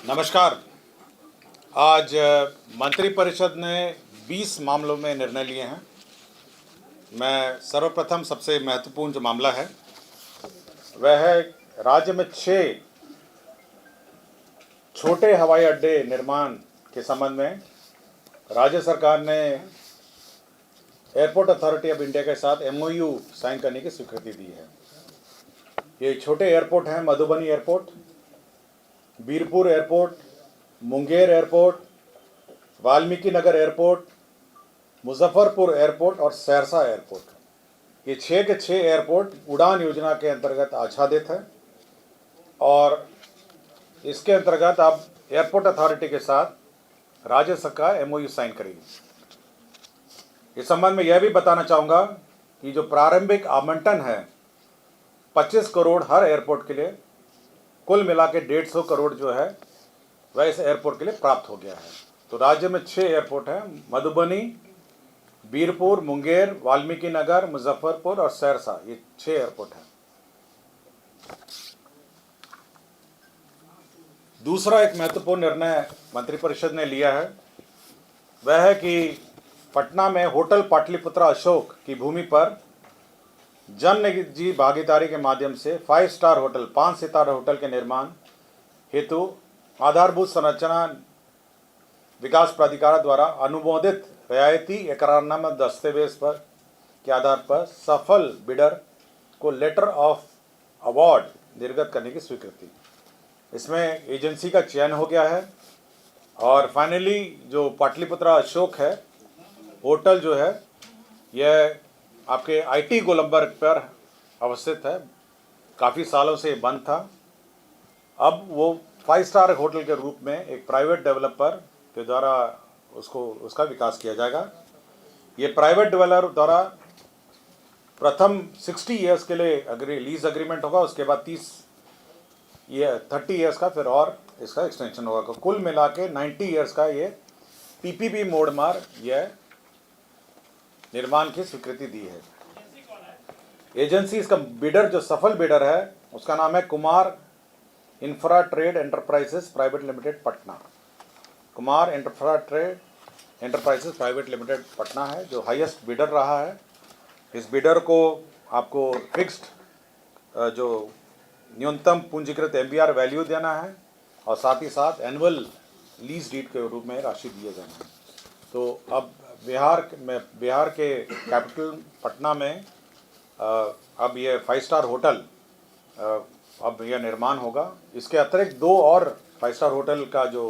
नमस्कार। आज मंत्रिपरिषद ने 20 मामलों में निर्णय लिए हैं। मैं सर्वप्रथम सबसे महत्वपूर्ण जो मामला है वह है राज्य में 6 छोटे हवाई अड्डे निर्माण के संबंध में राज्य सरकार ने एयरपोर्ट अथॉरिटी ऑफ इंडिया के साथ MOU साइन करने की स्वीकृति दी है। ये छोटे एयरपोर्ट हैं Madhubani airport, Birpur airport, Munger airport, Valmiki Nagar airport, Muzaffarpur airport और सहरसा एयरपोर्ट। ये 6 के 6 एयरपोर्ट उड़ान योजना के अंतर्गत आच्छादित है और इसके अंतर्गत अब एयरपोर्ट अथॉरिटी के साथ राज्य सरकार MOU साइन करेगी। इस संबंध में यह भी बताना चाहूँगा कि जो प्रारंभिक आवंटन है 25 करोड़ हर एयरपोर्ट के लिए, कुल मिला के 150 करोड़ जो है वह इस एयरपोर्ट के लिए प्राप्त हो गया है। तो राज्य में 6 एयरपोर्ट हैं, मधुबनी, बीरपुर, मुंगेर, वाल्मीकि नगर, मुजफ्फरपुर और सहरसा, ये 6 एयरपोर्ट हैं। दूसरा एक महत्वपूर्ण निर्णय मंत्रिपरिषद ने लिया है वह है कि पटना में होटल पाटलिपुत्रा अशोक की भूमि पर जन निजी भागीदारी के माध्यम से 5 स्टार होटल, 5 सितारा होटल के निर्माण हेतु आधारभूत संरचना विकास प्राधिकार द्वारा अनुमोदित रियायती एकरारनामा दस्तावेज पर के आधार पर सफल बिडर को लेटर ऑफ अवार्ड निर्गत करने की स्वीकृति। इसमें एजेंसी का चयन हो गया है और फाइनली जो पाटलिपुत्रा अशोक है होटल जो है यह आपके IT गोलंबर पर अवस्थित है। काफ़ी सालों से बंद था। अब वो 5 स्टार होटल के रूप में एक प्राइवेट डेवलपर के द्वारा उसका विकास किया जाएगा। ये प्राइवेट डेवलपर द्वारा प्रथम 60 इयर्स के लिए लीज एग्रीमेंट होगा, उसके बाद 30 इयर्स का फिर और इसका एक्सटेंशन होगा। कुल मिला के 90 इयर्स का ये PPP मोड मार यह निर्माण की स्वीकृति दी है। एजेंसी इसका बिडर जो सफल बिडर है उसका नाम है Kumar infra trade enterprises private limited Patna. Kumar infra trade enterprises private limited Patna है जो हाईएस्ट बिडर रहा है। इस बिडर को आपको फिक्स्ड जो न्यूनतम पूंजीकृत MBR वैल्यू देना है और साथ ही साथ एनुअल लीज डीड के रूप में राशि दिए जाना है। तो अब बिहार के कैपिटल पटना में अब ये 5 स्टार होटल अब यह निर्माण होगा। इसके अतिरिक्त 2 और 5 स्टार होटल का जो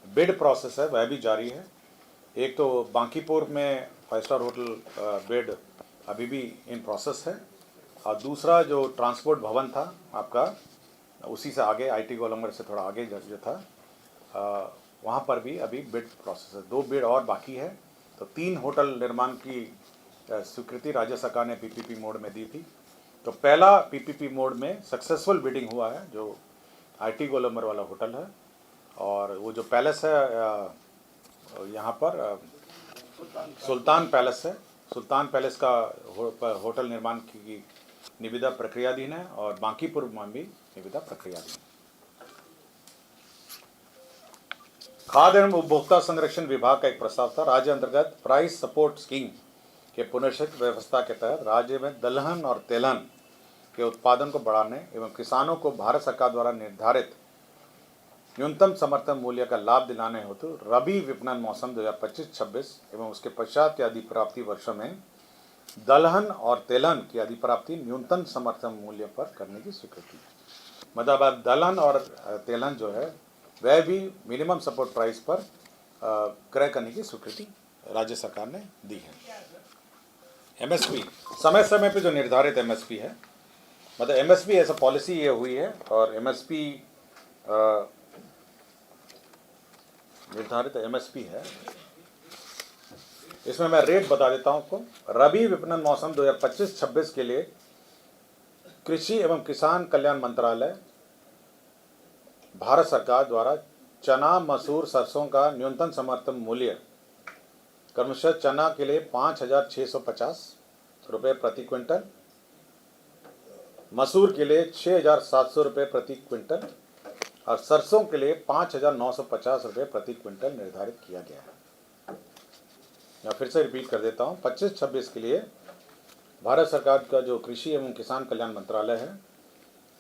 बिड प्रोसेस है वह भी जारी है। एक तो बांकीपुर में 5 स्टार होटल बिड अभी भी इन प्रोसेस है और दूसरा जो ट्रांसपोर्ट भवन था आपका उसी से आगे IT गोलंबर से थोड़ा आगे जो था वहाँ पर भी अभी बिड प्रोसेस है। 2 बिड और बाकी है। तो 3 होटल निर्माण की स्वीकृति राज्य सरकार ने PPP मोड में दी थी। तो पहला PPP मोड में सक्सेसफुल बिडिंग हुआ है जो IT गोलंबर वाला होटल है और वो जो पैलेस है यहाँ पर सुल्तान पैलेस है। सुल्तान पैलेस का होटल निर्माण की निविदा प्रक्रियाधीन है और बांकीपुर में भी निविदा प्रक्रियाधीन है। खाद्य एवं उपभोक्ता संरक्षण विभाग का एक प्रस्ताव था। राज्य अंतर्गत प्राइस सपोर्ट स्कीम के पुनर्गठित व्यवस्था के तहत राज्य में दलहन और तेलहन के उत्पादन को बढ़ाने एवं किसानों को भारत सरकार द्वारा निर्धारित न्यूनतम समर्थन मूल्य का लाभ दिलाने हेतु रबी विपणन मौसम 2025-26 एवं उसके पश्चात के अधिप्राप्ति वर्षों में दलहन और तेलहन की अधिप्राप्ति न्यूनतम समर्थन मूल्य पर करने की स्वीकृति। मतलब अब दलहन और तेलहन जो है वह भी मिनिमम सपोर्ट प्राइस पर क्रय करने की स्वीकृति राज्य सरकार ने दी है। MSP समय समय पे जो निर्धारित MSP है, मतलब MSP ऐसा पॉलिसी ये हुई है और MSP निर्धारित MSP है। इसमें मैं रेट बता देता हूँ आपको। रबी विपणन मौसम 2025-26 के लिए कृषि एवं किसान कल्याण मंत्रालय भारत सरकार द्वारा चना, मसूर, सरसों का न्यूनतम समर्थन मूल्य क्रमशः चना के लिए 5,650 रुपये प्रति क्विंटल, मसूर के लिए 6,700 रुपये प्रति क्विंटल और सरसों के लिए 5,950 रुपये प्रति क्विंटल निर्धारित किया गया है। या फिर से रिपीट कर देता हूँ, 25-26 के लिए भारत सरकार का जो कृषि एवं किसान कल्याण मंत्रालय है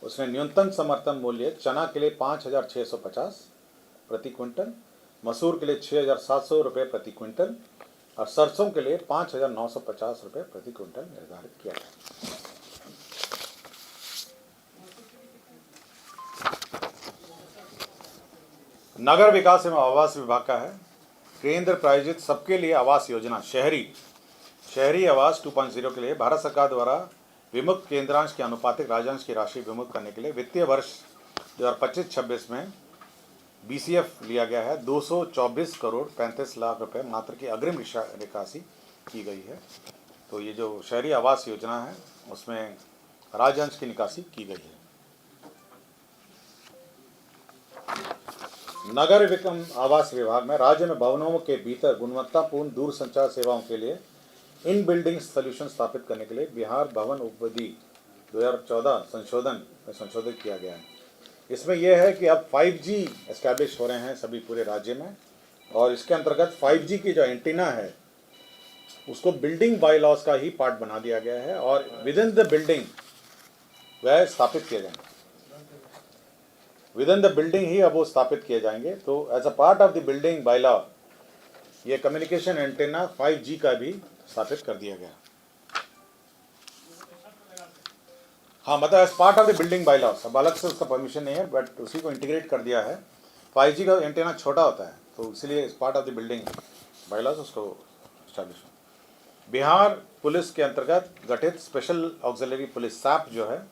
उसने न्यूनतम समर्थन मूल्य चना के लिए 5,650 प्रति क्विंटल, मसूर के लिए 6,700 रुपये प्रति क्विंटल और सरसों के लिए 5,950 रुपये प्रति क्विंटल निर्धारित किया गया। नगर विकास एवं आवास विभाग का है, केंद्र प्रायोजित सबके लिए आवास योजना शहरी आवास 2.0 के लिए भारत सरकार द्वारा विमुक्त केंद्रांश के अनुपातिक राज्यांश की राशि विमुक्त करने के लिए वित्तीय वर्ष 2025-26 में BCF लिया गया है। 224 करोड़ 35 लाख रुपए मात्र की अग्रिम निकासी की गई है। तो ये जो शहरी आवास योजना है उसमें राज्यांश की निकासी की गई है। नगर विकास आवास विभाग में राज्य में भवनों के भीतर गुणवत्तापूर्ण दूरसंचार सेवाओं के लिए इन बिल्डिंग सोल्यूशन स्थापित करने के लिए बिहार भवन उपविधि 2014 संशोधन में संशोधित किया गया है। इसमें यह है कि अब 5G एस्टैब्लिश हो रहे हैं सभी पूरे राज्य में और इसके अंतर्गत 5G की जो एंटीना है उसको बिल्डिंग बाय लॉज का ही पार्ट बना दिया गया है और विद इन द बिल्डिंग वह स्थापित किए जाएंगे। विद इन द बिल्डिंग ही अब वो स्थापित किए जाएंगे। तो as a part of the building bylaw ये कम्युनिकेशन एंटीना 5G का भी स्थापित कर दिया गया। हाँ, मतलब as part of the building bylaw, अब अलग से उसका परमिशन नहीं है बट उसी को इंटीग्रेट कर दिया है। 5G का एंटीना छोटा होता है तो इसलिए इस part of the building by law उसको स्टैब्लिश। बिहार पुलिस के अंतर्गत गठित स्पेशल ऑक्सिलरी पुलिस SAP जो है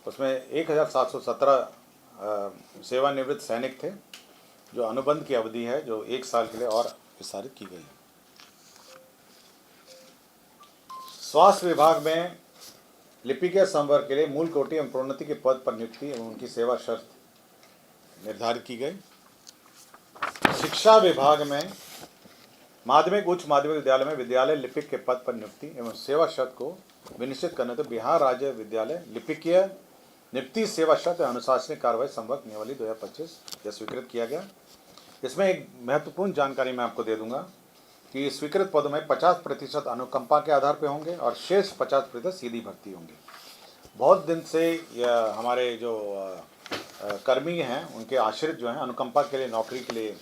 उसमें 1,717 सेवानिवृत्त सैनिक थे जो अनुबंध की अवधि है जो 1 साल के लिए और विस्तारित की गई है। स्वास्थ्य विभाग में लिपिकीय संवर्ग के लिए मूल कोटि एवं प्रोन्नति के पद पर नियुक्ति एवं उनकी सेवा शर्त निर्धारित की गई। शिक्षा विभाग में माध्यमिक उच्च माध्यमिक विद्यालय में विद्यालय लिपिक के पद पर नियुक्ति एवं सेवा शर्त को विनिश्चित करने तो बिहार राज्य विद्यालय लिपिकीय नियुक्ति सेवा शर्त अनुशासनिक कार्रवाई संवर्ग नियमावली 2025 यह स्वीकृत किया गया। इसमें एक महत्वपूर्ण जानकारी मैं आपको दे दूंगा कि स्वीकृत पदों में 50% अनुकंपा के आधार पर होंगे और शेष 50% सीधी भर्ती होंगे। बहुत दिन से यह हमारे जो कर्मी हैं उनके आश्रित जो हैं अनुकंपा के लिए नौकरी के लिए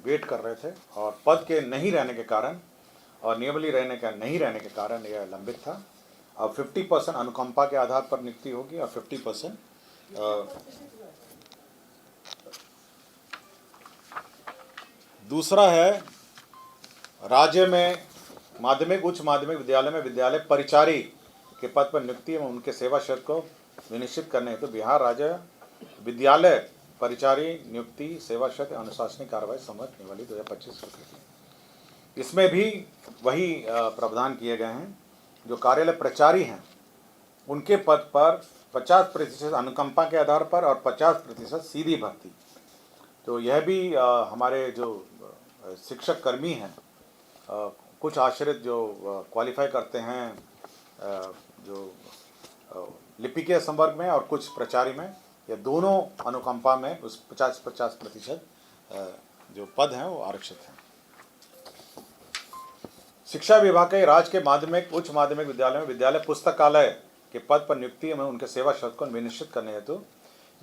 वेट कर रहे थे और पद के नहीं रहने के कारण और नियमावली नहीं रहने के कारण यह लंबित था। अब 50% अनुकंपा के आधार पर नियुक्ति होगी और 50% दूसरा है राज्य में माध्यमिक उच्च माध्यमिक विद्यालय में विद्यालय परिचारी के पद पर नियुक्ति एवं उनके सेवा शर्त को विनिश्चित करने हेतु बिहार राज्य विद्यालय परिचारी नियुक्ति सेवा शर्त अनुशासनिक कार्रवाई संवर्ग नियमावली 2025 इसमें भी वही प्रावधान किए गए हैं। जो कार्यालय प्रचारी हैं उनके पद पर 50% अनुकंपा के आधार पर और 50% सीधी भर्ती। तो यह भी हमारे जो शिक्षक कर्मी हैं कुछ आश्रित जो क्वालिफाई करते हैं जो लिपिकीय संवर्ग में और कुछ प्रचारी में, ये दोनों अनुकंपा में उस 50% जो पद हैं वो आरक्षित हैं। शिक्षा विभाग के राज्य के माध्यमिक उच्च माध्यमिक विद्यालय में विद्यालय पुस्तकालय के पद पर नियुक्ति में उनके सेवा शर्त को विनिश्चित करने हेतु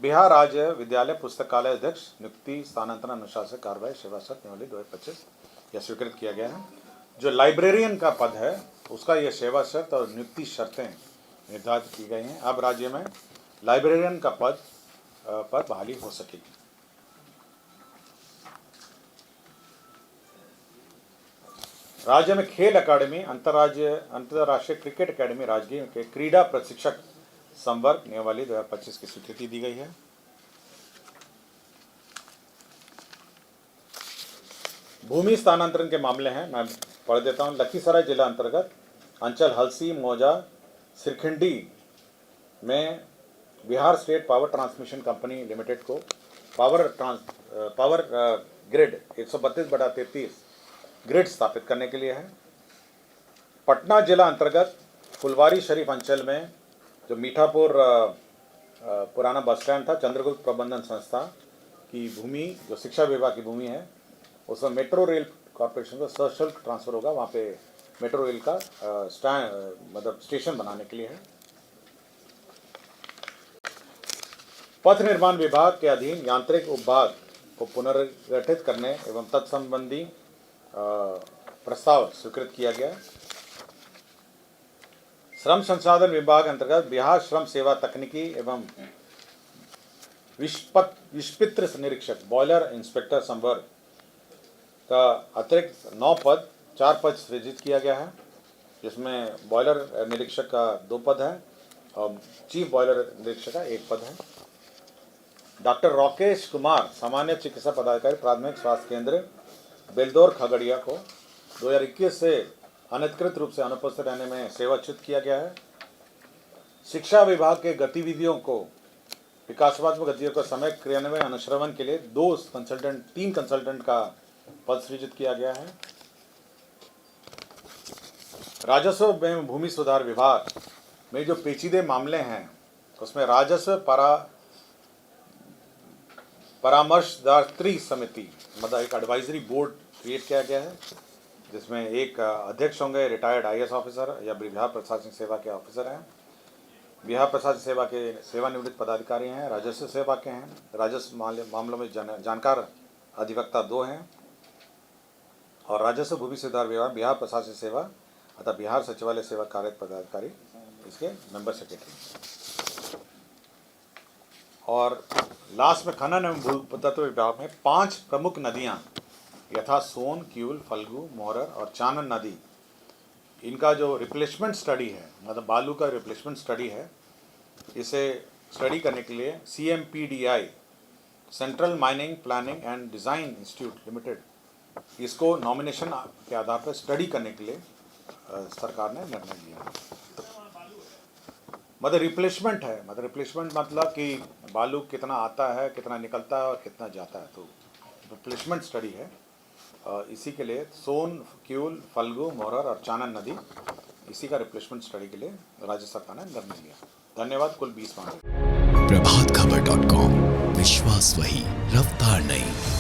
बिहार राज्य विद्यालय पुस्तकालय अध्यक्ष नियुक्ति स्थानांतरण अनुशासन कार्रवाई सेवा शर्त नियमावली 2025 यह स्वीकृत किया गया है। जो लाइब्रेरियन का पद है उसका यह सेवा शर्त और नियुक्ति शर्तें निर्धारित की गई हैं। अब राज्य में लाइब्रेरियन का पद पर बहाली हो सकेगी। राज्य में खेल अकादमी अंतर्राष्ट्रीय क्रिकेट अकादमी राजगीर के क्रीड़ा प्रशिक्षक संवर्ग नियमावली 2025 की स्वीकृति दी गई है। भूमि स्थानांतरण के मामले हैं, मैं पढ़ देता हूं। लखीसराय जिला अंतर्गत अंचल हलसी मौजा सिरखिंडी में Bihar state power transmission company limited को पावर ग्रिड 132/33 ग्रिड स्थापित करने के लिए है। पटना जिला अंतर्गत फुलवारी शरीफ अंचल में जो मीठापुर पुराना बस स्टैंड था, चंद्रगुप्त प्रबंधन संस्था की भूमि जो शिक्षा विभाग की भूमि है उसमें मेट्रो रेल कॉरपोरेशन का सशुल्क ट्रांसफर होगा, वहाँ पे मेट्रो रेल का मतलब स्टेशन बनाने के लिए है। पथ निर्माण विभाग के अधीन यांत्रिक उपभाग को पुनर्गठित करने एवं तत्संबंधी प्रस्ताव स्वीकृत किया गया। श्रम संसाधन विभाग अंतर्गत बिहार श्रम सेवा तकनीकी एवं विस्पित्र निरीक्षक बॉयलर इंस्पेक्टर संवर्ग का अतिरिक्त 9 पद 4 पद सृजित किया गया है, जिसमें बॉयलर निरीक्षक का 2 पद है और चीफ बॉयलर निरीक्षक का 1 पद है। डॉक्टर राकेश कुमार सामान्य चिकित्सा पदाधिकारी प्राथमिक स्वास्थ्य केंद्र बेलदौर खगड़िया को 2021 से अनधिकृत रूप से अनुपस्थित रहने में सेवाच्युत किया गया है। शिक्षा विभाग के गतिविधियों को विकासात्मक गतिविधियों का समय क्रियान्वयन अनुश्रवण के लिए 3 कंसल्टेंट का पद सृजित किया गया है। राजस्व एवं भूमि सुधार विभाग में जो पेचीदे मामले हैं उसमें राजस्व परामर्शदात्री समिति मतलब एक एडवाइजरी बोर्ड क्रिएट किया गया है, जिसमें एक अध्यक्ष होंगे रिटायर्ड IAS ऑफिसर या बिहार प्रशासनिक सेवा के ऑफिसर हैं, बिहार प्रशासनिक सेवा के सेवानिवृत्त पदाधिकारी हैं, राजस्व सेवा के हैं, राजस्व मामलों में जानकार अधिवक्ता 2 हैं और राजस्व भूमि सुधार विभाग बिहार प्रशासनिक सेवा अतः बिहार सचिवालय सेवा कार्य पदाधिकारी इसके मेंबर सेक्रेटरी। और लास्ट में खनन एवं भूतत्व विभाग में 5 प्रमुख नदियां यथा सोन, क्यूल, फल्गु, मोहरर और चानन नदी, इनका जो रिप्लेसमेंट स्टडी है मतलब बालू का रिप्लेसमेंट स्टडी है, इसे स्टडी करने के लिए CMPDI central mining planning and design institute limited इसको नॉमिनेशन के आधार पर स्टडी करने के लिए सरकार ने निर्णय लिया। मतलब रिप्लेसमेंट है, मतलब रिप्लेसमेंट मतलब कि बालू कितना आता है, कितना निकलता है और कितना जाता है, तो रिप्लेसमेंट स्टडी है। इसी के लिए सोन, क्यूल, फल्गु, मोहरर और चानन नदी इसी का रिप्लेसमेंट स्टडी के लिए राज्य सरकार ने निर्णय लिया। धन्यवाद। कुल 20 मामले। प्रभातखबर.com, विश्वास वही, रफ्तार नहीं।